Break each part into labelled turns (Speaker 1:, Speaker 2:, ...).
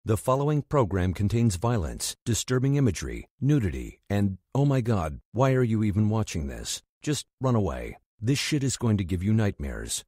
Speaker 1: The following program contains violence, disturbing imagery, nudity, and, oh my God, why are you even watching this? Just run away. This shit is going to give you nightmares.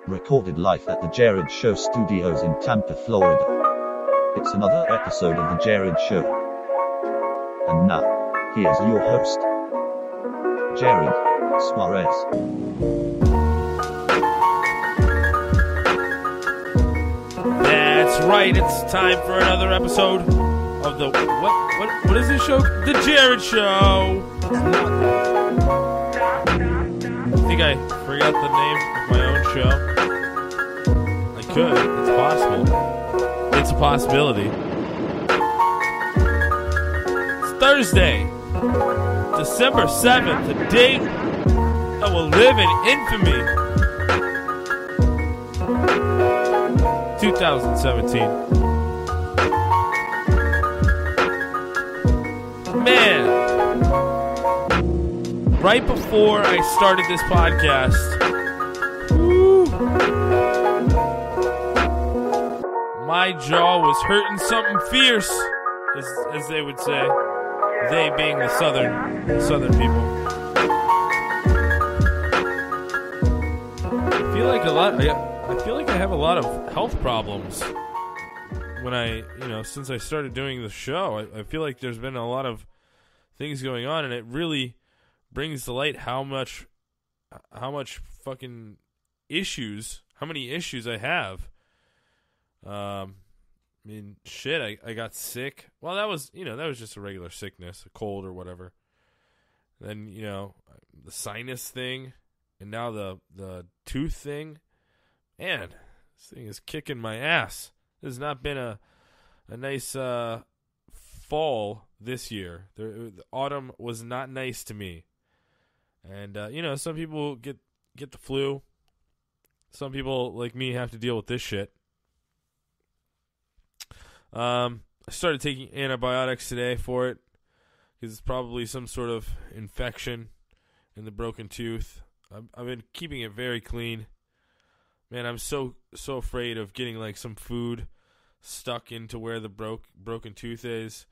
Speaker 2: Recorded live at the Jerrad Show studios in Tampa, Florida. It's another episode of the Jerrad Show. And now, here's your host, Jerrad Suarez.
Speaker 3: That's right, it's time for another episode of the what is this show? The Jerrad Show. I think I forgot the name of my own show. I could. It's possible. It's a possibility. It's Thursday, December 7th, the date that will live in infamy. 2017. Man, right before I started this podcast, woo, my jaw was hurting something fierce, as they would say. They being the southern people. I feel like I have a lot of health problems when since I started doing the show. I feel like there's been a lot of things going on, and it really brings to light how much fucking issues, how many issues I have. I mean, shit, I got sick. Well, that was just a regular sickness, a cold or whatever. Then, the sinus thing, and now the tooth thing. Man, this thing is kicking my ass. This has not been a nice fall this year. The autumn was not nice to me. And, some people get the flu. Some people, like me, have to deal with this shit. I started taking antibiotics today for it because it's probably some sort of infection in the broken tooth. I've been keeping it very clean. Man, I'm so afraid of getting like some food stuck into where the broken tooth is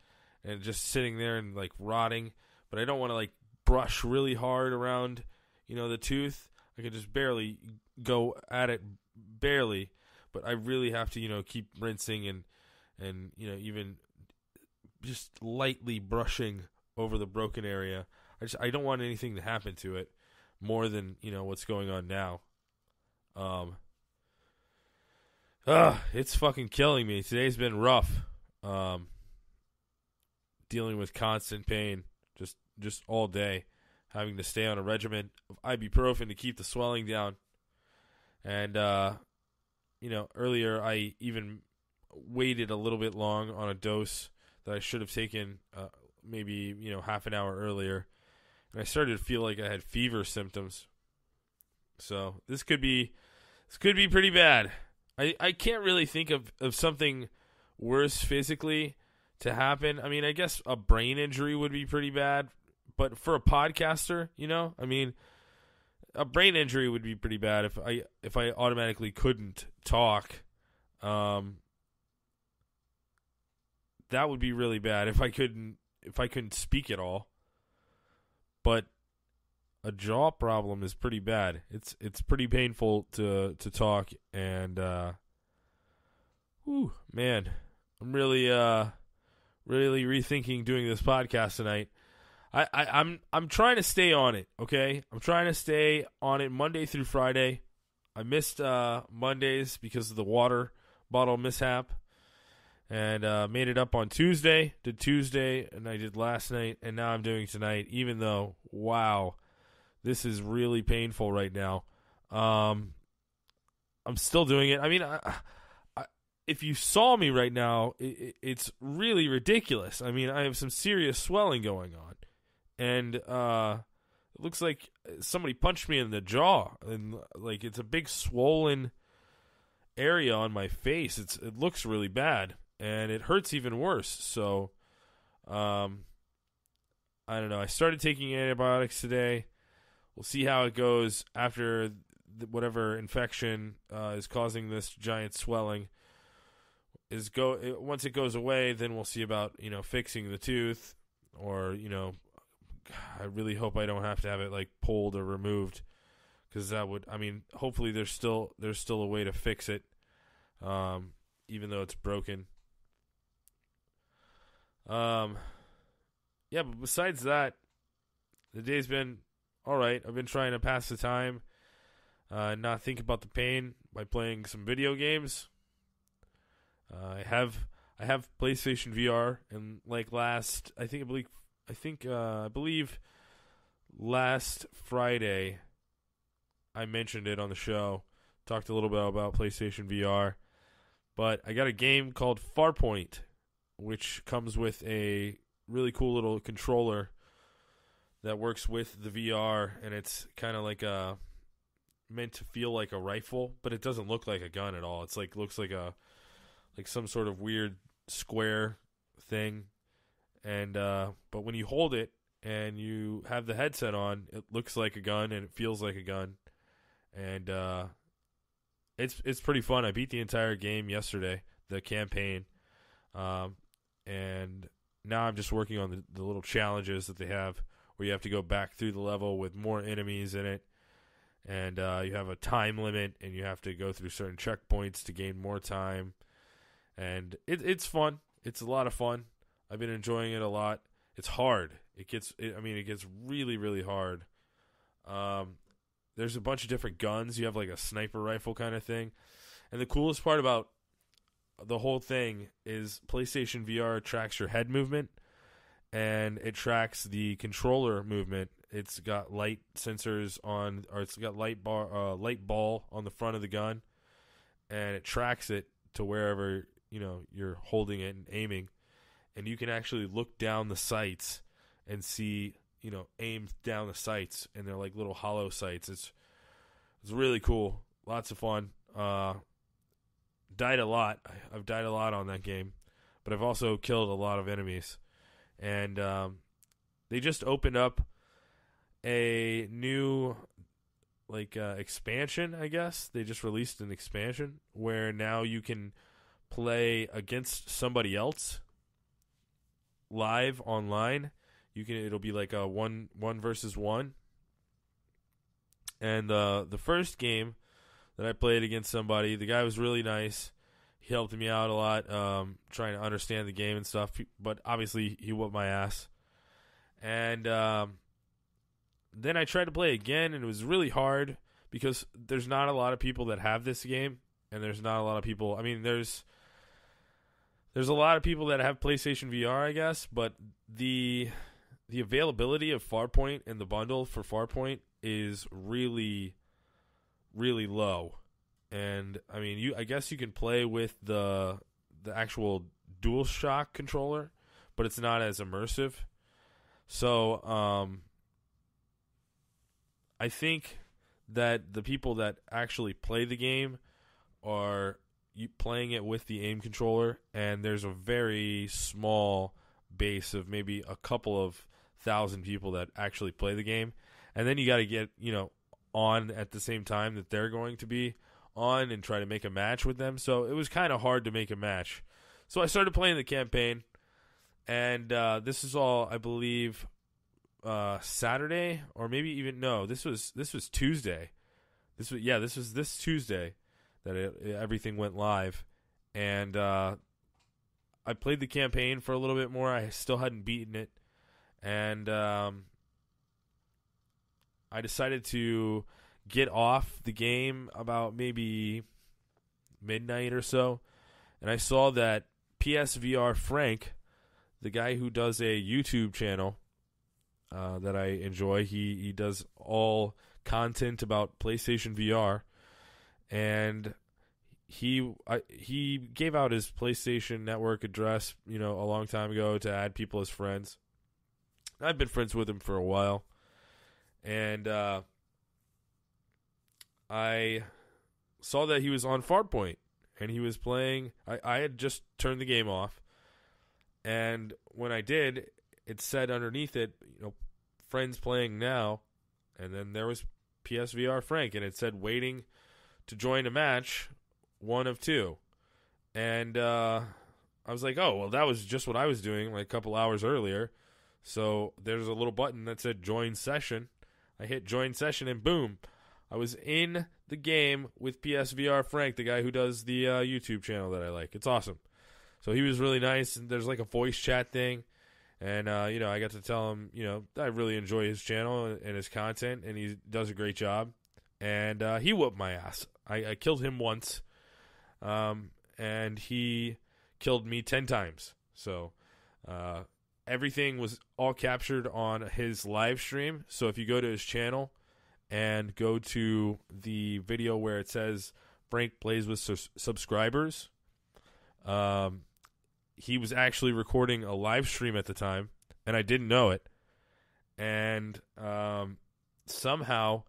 Speaker 3: and just sitting there and like rotting. But I don't want to like brush really hard around, the tooth. I could just barely go at it, barely. But I really have to, keep rinsing and even just lightly brushing over the broken area. I don't want anything to happen to it more than, what's going on now. It's fucking killing me. Today's been rough. Dealing with constant pain just all day, having to stay on a regimen of ibuprofen to keep the swelling down. And earlier I even waited a little bit long on a dose that I should have taken maybe half an hour earlier, and I started to feel like I had fever symptoms. So this could be pretty bad. I can't really think of something worse physically to happen. I mean, I guess a brain injury would be pretty bad, but for a podcaster, a brain injury would be pretty bad if I automatically couldn't talk. That would be really bad if I couldn't speak at all. But a jaw problem is pretty bad. It's pretty painful to talk, and man, I'm really rethinking doing this podcast tonight. I'm trying to stay on it, okay? I'm trying to stay on it Monday through Friday. I missed Mondays because of the water bottle mishap. And made it up on Tuesday, did Tuesday, and I did last night, and now I'm doing tonight, even though, wow, this is really painful right now. I'm still doing it. I mean, if you saw me right now, it's really ridiculous. I mean, I have some serious swelling going on. And it looks like somebody punched me in the jaw, and like it's a big swollen area on my face. It looks really bad. And it hurts even worse. So, I don't know. I started taking antibiotics today. We'll see how it goes after whatever infection is causing this giant swelling. Once it goes away, then we'll see about fixing the tooth, or I really hope I don't have to have it like pulled or removed, because that would. I mean, hopefully there's still a way to fix it, even though it's broken. Yeah, but besides that, the day's been all right. I've been trying to pass the time, not think about the pain by playing some video games. I have PlayStation VR, and like I believe last Friday I mentioned it on the show. Talked a little bit about PlayStation VR, but I got a game called Farpoint, which comes with a really cool little controller that works with the VR, and it's kind of like meant to feel like a rifle, but it doesn't look like a gun at all. It's like looks like some sort of weird square thing, and but when you hold it, and you have the headset on, it looks like a gun and it feels like a gun. And it's pretty fun. I beat the entire game yesterday, the campaign. And now I'm just working on the little challenges that they have where you have to go back through the level with more enemies in it. And you have a time limit, and you have to go through certain checkpoints to gain more time. And it's fun. It's a lot of fun. I've been enjoying it a lot. It's hard. It gets really, really hard. There's a bunch of different guns. You have like a sniper rifle kind of thing. And the coolest part about the whole thing is PlayStation VR tracks your head movement, and it tracks the controller movement. It's got light sensors on, or it's got light ball on the front of the gun, and it tracks it to wherever you're holding it and aiming, and you can actually look down the sights and see aim down the sights, and they're like little hollow sights. It's really cool, lots of fun. Died a lot. I've died a lot on that game, but I've also killed a lot of enemies, and they just opened up a new expansion, I guess. They just released an expansion where now you can play against somebody else live online. It'll be like a one versus one. And the first game that I played against somebody, the guy was really nice. He helped me out a lot, trying to understand the game and stuff. But obviously, he whooped my ass. And then I tried to play again, and it was really hard because there's not a lot of people that have this game, and there's not a lot of people. I mean, there's a lot of people that have PlayStation VR, I guess, but the availability of Farpoint and the bundle for Farpoint is really, really low. And I mean, I guess you can play with the actual DualShock controller, but it's not as immersive. So I think that the people that actually play the game are playing it with the aim controller, and there's a very small base of maybe a couple of thousand people that actually play the game. And then you got to get on at the same time that they're going to be on and try to make a match with them. So it was kind of hard to make a match. So I started playing the campaign, and this is all, I believe, Saturday, or maybe even no. This was Tuesday. This was this Tuesday that everything went live, and I played the campaign for a little bit more. I still hadn't beaten it, and I decided to get off the game about maybe midnight or so, and I saw that PSVR Frank, the guy who does a YouTube channel that I enjoy, he does all content about PlayStation VR, and he gave out his PlayStation Network address, a long time ago to add people as friends. I've been friends with him for a while, and I saw that he was on Farpoint, and he was playing. I had just turned the game off, and when I did, it said underneath it, friends playing now, and then there was PSVR Frank, and it said waiting to join a match, 1 of 2. And I was like, oh, well, that was just what I was doing like a couple hours earlier. So there's a little button that said join session. I hit join session, and boom, I was in the game with PSVR Frank, the guy who does the YouTube channel that I like. It's awesome. So he was really nice, and there's like a voice chat thing. And, I got to tell him, I really enjoy his channel and his content, and he does a great job. And he whooped my ass. I killed him once, and he killed me 10 times. So everything was all captured on his live stream. So if you go to his channel and go to the video where it says Frank plays with subscribers, he was actually recording a live stream at the time, and I didn't know it. And somehow,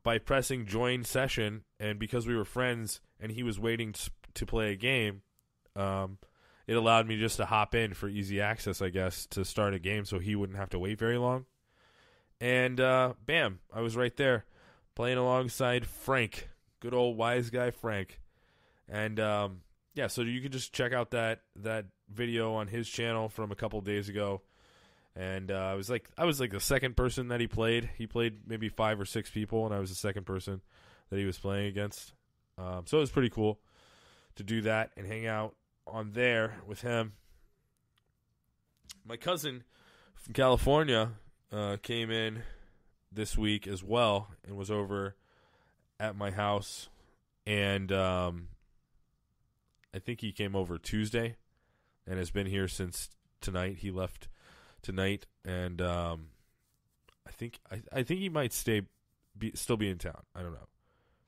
Speaker 3: by pressing join session, and because we were friends and he was waiting to play a game, it allowed me just to hop in for easy access, I guess, to start a game so he wouldn't have to wait very long. And bam, I was right there playing alongside Frank, good old wise guy Frank. And yeah, so you can just check out that video on his channel from a couple days ago. And I was like the second person that he played. He played maybe 5 or 6 people, and I was the second person that he was playing against. So it was pretty cool to do that and hang out on there with him. My cousin from California came in this week as well and was over at my house. And I think he came over Tuesday and has been here since tonight. He left tonight, and I think he might still be in town. I don't know.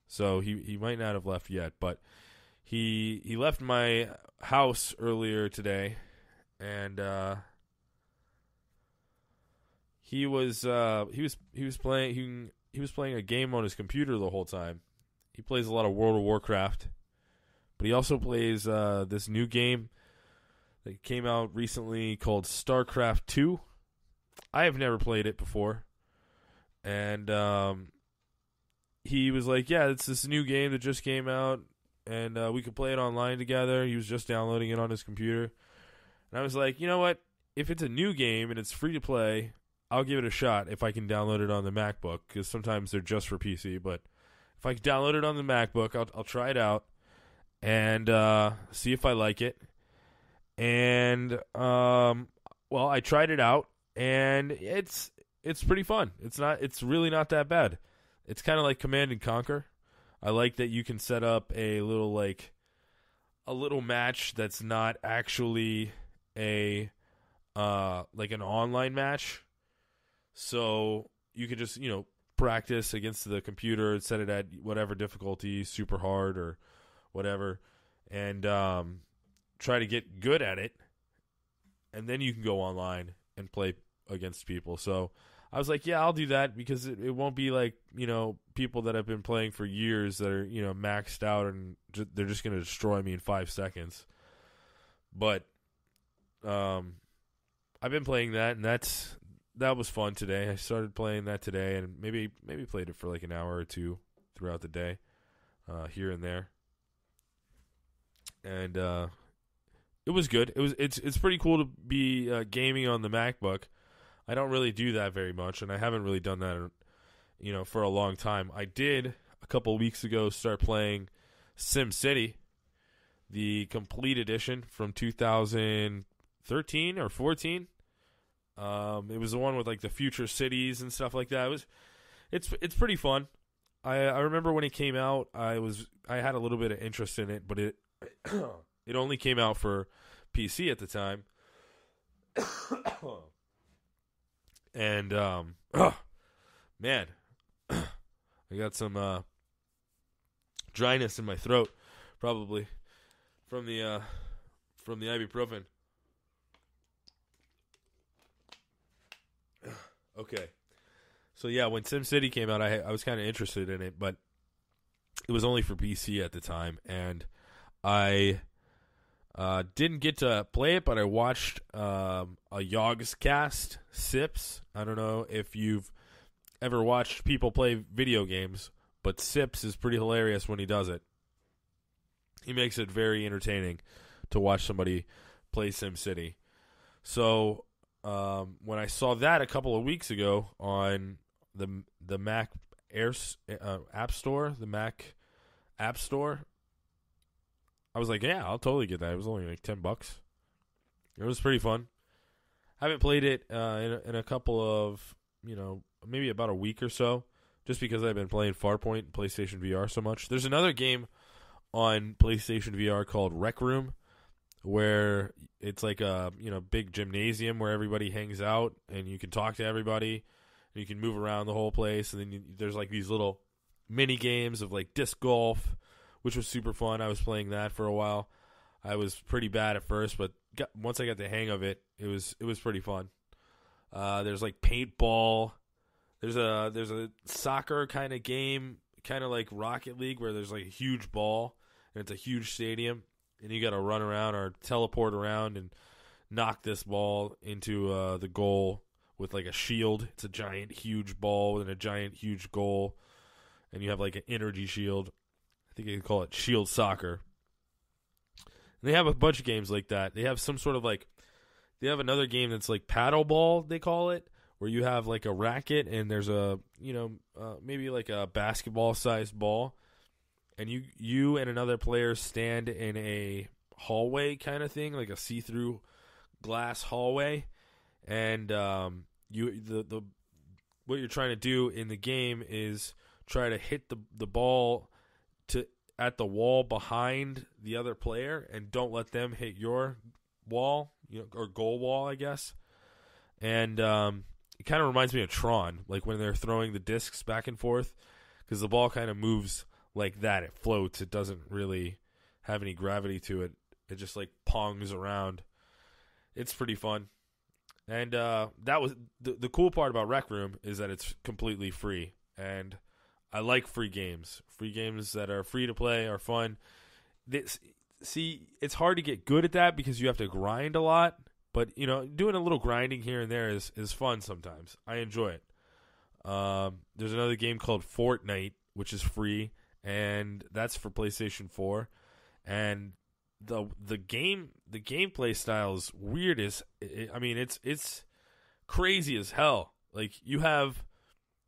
Speaker 3: So he might not have left yet, but he left my house earlier today, and he was playing a game on his computer the whole time. He plays a lot of World of Warcraft, but he also plays this new game that came out recently called StarCraft 2. I have never played it before. And he was like, yeah, it's this new game that just came out, and we could play it online together. He was just downloading it on his computer. And I was like, you know what? If it's a new game and it's free to play, I'll give it a shot if I can download it on the MacBook, because sometimes they're just for PC. But if I can download it on the MacBook, I'll try it out and see if I like it. And well, I tried it out, and it's pretty fun. It's really not that bad. It's kind of like Command and Conquer. I like that you can set up a little match that's not actually a like an online match. So you can just, practice against the computer, set it at whatever difficulty, super hard or whatever, and try to get good at it, and then you can go online and play against people. So I was like, yeah, I'll do that, because it won't be like, people that have been playing for years that are, maxed out, and they're just going to destroy me in 5 seconds. But I've been playing that, and that was fun today. I started playing that today, and maybe played it for like an hour or two throughout the day, here and there. And it was good. It's pretty cool to be gaming on the MacBook. I don't really do that very much, and I haven't really done that, for a long time. I did a couple weeks ago start playing SimCity, the complete edition from 2013 or 14. It was the one with like the future cities and stuff like that. It's pretty fun. I remember when it came out, I had a little bit of interest in it, but it it only came out for PC at the time. And man, I got some dryness in my throat, probably from the ibuprofen. Okay, so yeah, when SimCity came out, I was kind of interested in it, but it was only for PC at the time, and I didn't get to play it, but I watched a Yogscast, Sips. I don't know if you've ever watched people play video games, but Sips is pretty hilarious when he does it. He makes it very entertaining to watch somebody play SimCity. So when I saw that a couple of weeks ago on the Mac App Store, the Mac App Store, I was like, yeah, I'll totally get that. It was only like $10. It was pretty fun. I haven't played it in a couple of, maybe about a week or so, just because I've been playing Farpoint and PlayStation VR so much. There's another game on PlayStation VR called Rec Room, where it's like a big gymnasium where everybody hangs out, and you can talk to everybody, and you can move around the whole place, and then there's like these little mini games of like disc golf, which was super fun. I was playing that for a while. I was pretty bad at first, but once I got the hang of it, it was pretty fun. There's like paintball. There's a soccer kind of game, kind of like Rocket League, where there's like a huge ball and it's a huge stadium, and you got to run around or teleport around and knock this ball into the goal with like a shield. It's a giant, huge ball and a giant, huge goal, and you have like an energy shield. I think you can call it shield soccer. And they have a bunch of games like that. They have some sort of like, they have another game that's like paddle ball, they call it, where you have like a racket and there's a, maybe like a basketball-sized ball, and you and another player stand in a hallway kind of thing, like a see-through glass hallway, and what you're trying to do in the game is try to hit the ball at the wall behind the other player, and don't let them hit your wall, or goal wall, I guess. And it kind of reminds me of Tron, like when they're throwing the discs back and forth, because the ball kind of moves like that. It floats. It doesn't really have any gravity to it. It just like pongs around. It's pretty fun. And that was the cool part about Rec Room is that it's completely free. And I like free games. Free games that are free to play are fun. It's hard to get good at that because you have to grind a lot. But, doing a little grinding here and there is fun sometimes. I enjoy it. There's another game called Fortnite, which is free, and that's for PlayStation 4. And the gameplay style is weird it's crazy as hell. Like, you have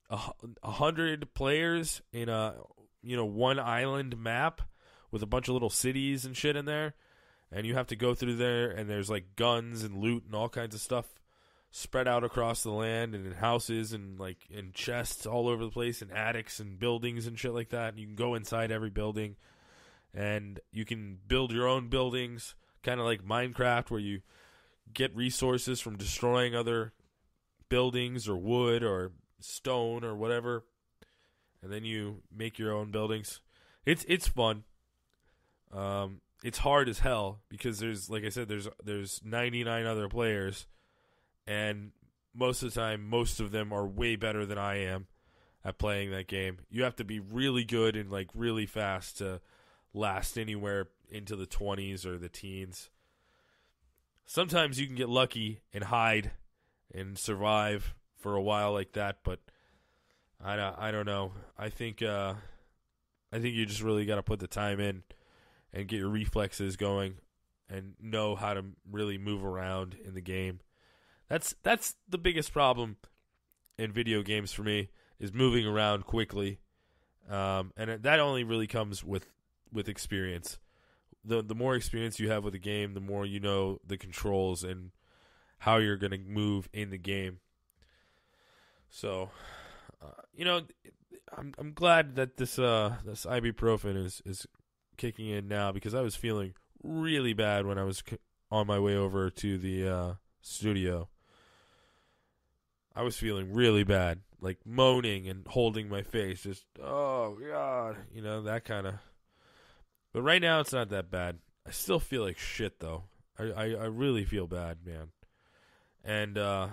Speaker 3: 100 players in a one island map with a bunch of little cities and shit in there, and you have to go through there, and there's like guns and loot and all kinds of stuff spread out across the land, and in houses and like in chests all over the place, and attics and buildings and shit like that. And you can go inside every building, and you can build your own buildings, kind of like Minecraft, where you get resources from destroying other buildings or wood or stone or whatever, and then you make your own buildings. It's fun. It's hard as hell because there's, like I said, there's 99 other players, and most of the time, most of them are way better than I am at playing that game. You have to be really good and like really fast to last anywhere into the 20s or the teens. Sometimes you can get lucky and hide and survive for a while like that, but I don't know. I think you just really got to put the time in and get your reflexes going and know how to really move around in the game. That's the biggest problem in video games for me, is moving around quickly, and that only really comes with experience. The more experience you have with the game, the more you know the controls and how you're going to move in the game. So, I'm glad that this ibuprofen is kicking in now, because I was feeling really bad when I was on my way over to the studio. I was feeling really bad, like moaning and holding my face, just, oh God, that kind of. But right now it's not that bad. I still feel like shit though. I really feel bad, man. And I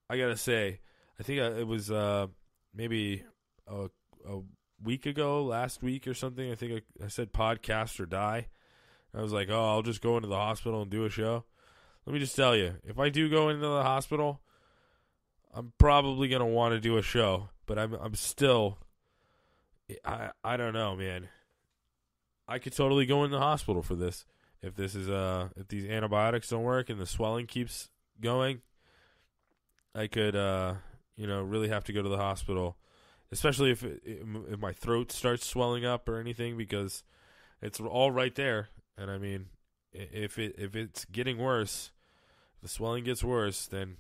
Speaker 3: gotta say, I think it was maybe a week ago, last week or something. I think I said podcast or die. I was like, oh, I'll just go into the hospital and do a show. Let me just tell you, if I do go into the hospital, I'm probably going to want to do a show. But I'm still, I don't know, man. I could totally go in the hospital for this. If if these antibiotics don't work and the swelling keeps going, I could, really have to go to the hospital. Especially if my throat starts swelling up or anything, because it's all right there. And I mean, if it's getting worse, if the swelling gets worse, then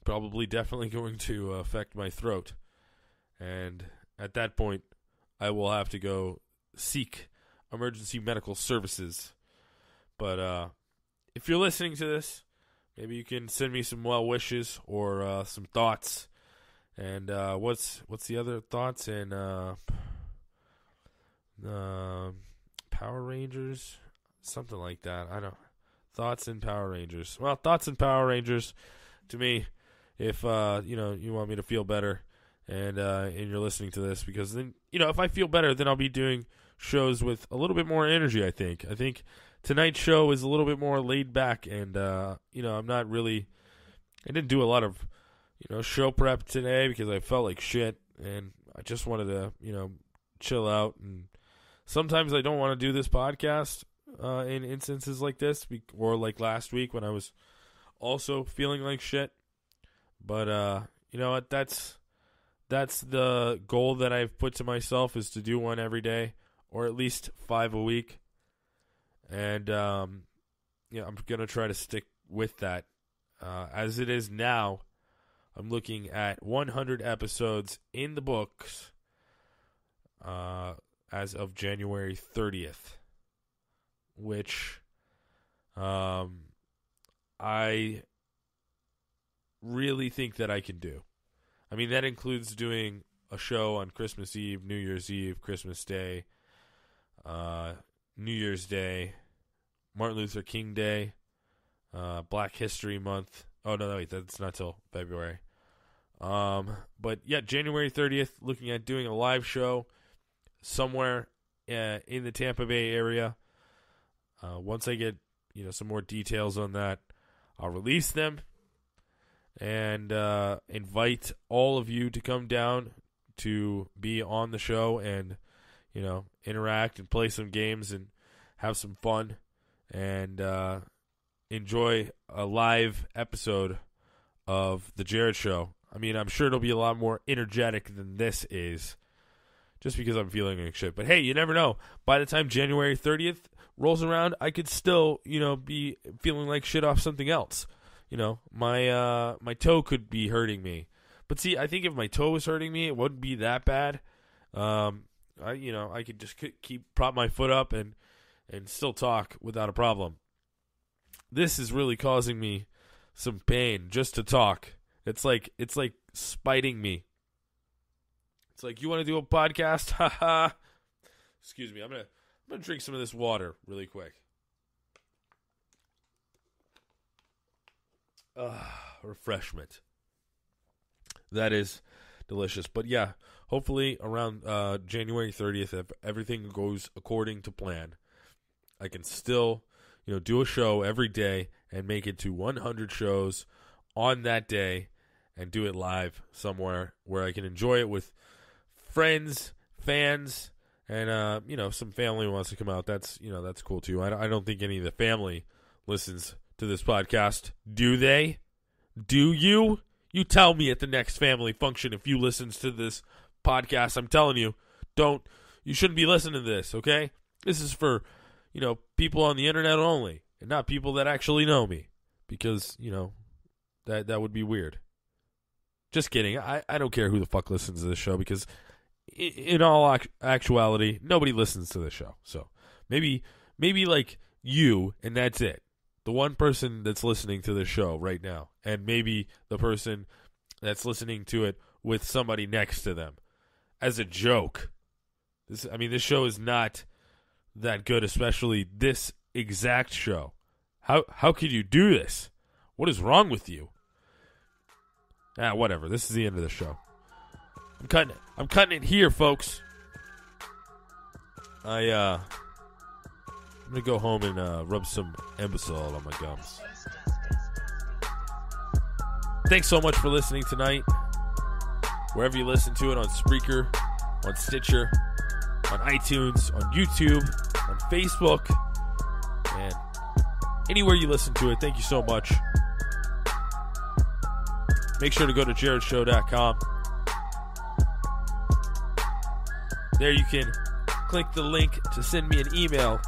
Speaker 3: probably definitely going to affect my throat. And at that point, I will have to go seek emergency medical services. But if you're listening to this, maybe you can send me some well wishes or some thoughts. And what's the other thoughts? And Power Rangers, something like that. I don't. Thoughts and Power Rangers. Well, thoughts and Power Rangers to me. If you want me to feel better, and you're listening to this, because then if I feel better, then I'll be doing shows with a little bit more energy, I think. I think tonight's show is a little bit more laid back, and, I'm not really – I didn't do a lot of, show prep today because I felt like shit, and I just wanted to, chill out. And sometimes I don't want to do this podcast in instances like this, or like last week when I was also feeling like shit. But you know what? That's the goal that I've put to myself, is to do one every day, or at least 5 a week. And I'm gonna try to stick with that. As it is now, I'm looking at 100 episodes in the books as of January 30th, which I really think that I can do. I mean, that includes doing a show on Christmas Eve, New Year's Eve, Christmas Day, New Year's Day, Martin Luther King Day, Black History Month. Oh, no, wait, that's not till February. But yeah, January 30th, looking at doing a live show somewhere in the Tampa Bay area. Once I get, some more details on that, I'll release them and invite all of you to come down to be on the show and, interact and play some games and have some fun and enjoy a live episode of The Jerrad Show. I mean, I'm sure it'll be a lot more energetic than this is, just because I'm feeling like shit. But hey, you never know. By the time January 30th rolls around, I could still, be feeling like shit off something else. My toe could be hurting me. But see, I think if my toe was hurting me, it wouldn't be that bad. I could just prop my foot up and still talk without a problem. This is really causing me some pain just to talk. It's like spiting me. It's like, you want to do a podcast? Haha. Excuse me. I'm gonna drink some of this water really quick. Refreshment. That is delicious. But yeah, hopefully around January 30th, if everything goes according to plan, I can still, do a show every day and make it to 100 shows on that day and do it live somewhere where I can enjoy it with friends, fans, and some family wants to come out. That's cool too. I don't think any of the family listens to this podcast. Do they? Do you? You tell me at the next family function if you listens to this podcast. I'm telling you, you shouldn't be listening to this, okay? This is for, people on the internet only, and not people that actually know me, because, that would be weird. Just kidding. I don't care who the fuck listens to this show, because in all actuality, nobody listens to this show. So maybe like you, and that's it. The one person that's listening to this show right now, and maybe the person that's listening to it with somebody next to them as a joke. This show is not that good, especially this exact show. How could you do this? What is wrong with you? Whatever. This is the end of the show. I'm cutting it here, folks. I'm gonna go home and rub some Embasol on my gums. Thanks so much for listening tonight. Wherever you listen to it, on Spreaker, on Stitcher, on iTunes, on YouTube, on Facebook, and anywhere you listen to it, thank you so much. Make sure to go to JerradShow.com. There you can click the link to send me an email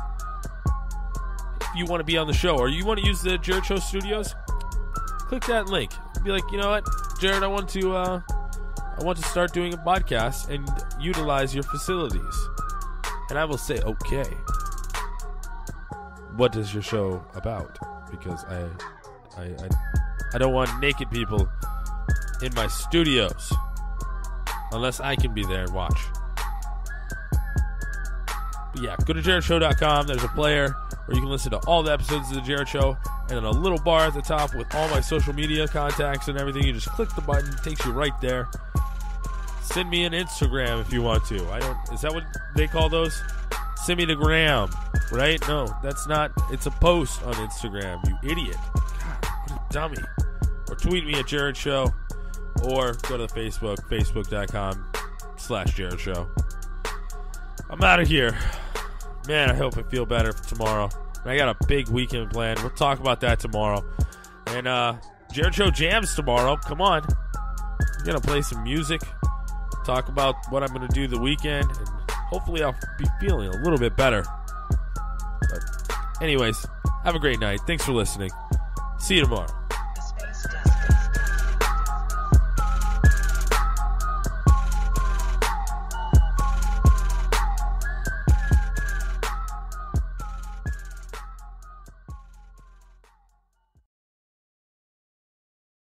Speaker 3: if you want to be on the show, or you want to use the Jerrad Show Studios. Click that link. Be like, you know what, Jerrad, I want to start doing a podcast and utilize your facilities. And I will say, okay. What is your show about? Because I don't want naked people in my studios unless I can be there and watch. But yeah, go to JerradShow.com. There's a player where you can listen to all the episodes of The Jerrad Show, and then a little bar at the top with all my social media contacts and everything. You just click the button, it takes you right there. Send me an Instagram if you want to. Is that what they call those? Send me the gram, right? No, that's not. It's a post on Instagram, you idiot. God, what a dummy. Or tweet me at Jerrad Show, or go to the Facebook, facebook.com/Jerrad Show. I'm out of here. Man, I hope I feel better for tomorrow. I got a big weekend planned. We'll talk about that tomorrow. And Jerrad Show jams tomorrow. Come on. I'm going to play some music, talk about what I'm going to do the weekend, and hopefully I'll be feeling a little bit better. But anyways, have a great night. Thanks for listening. See you tomorrow.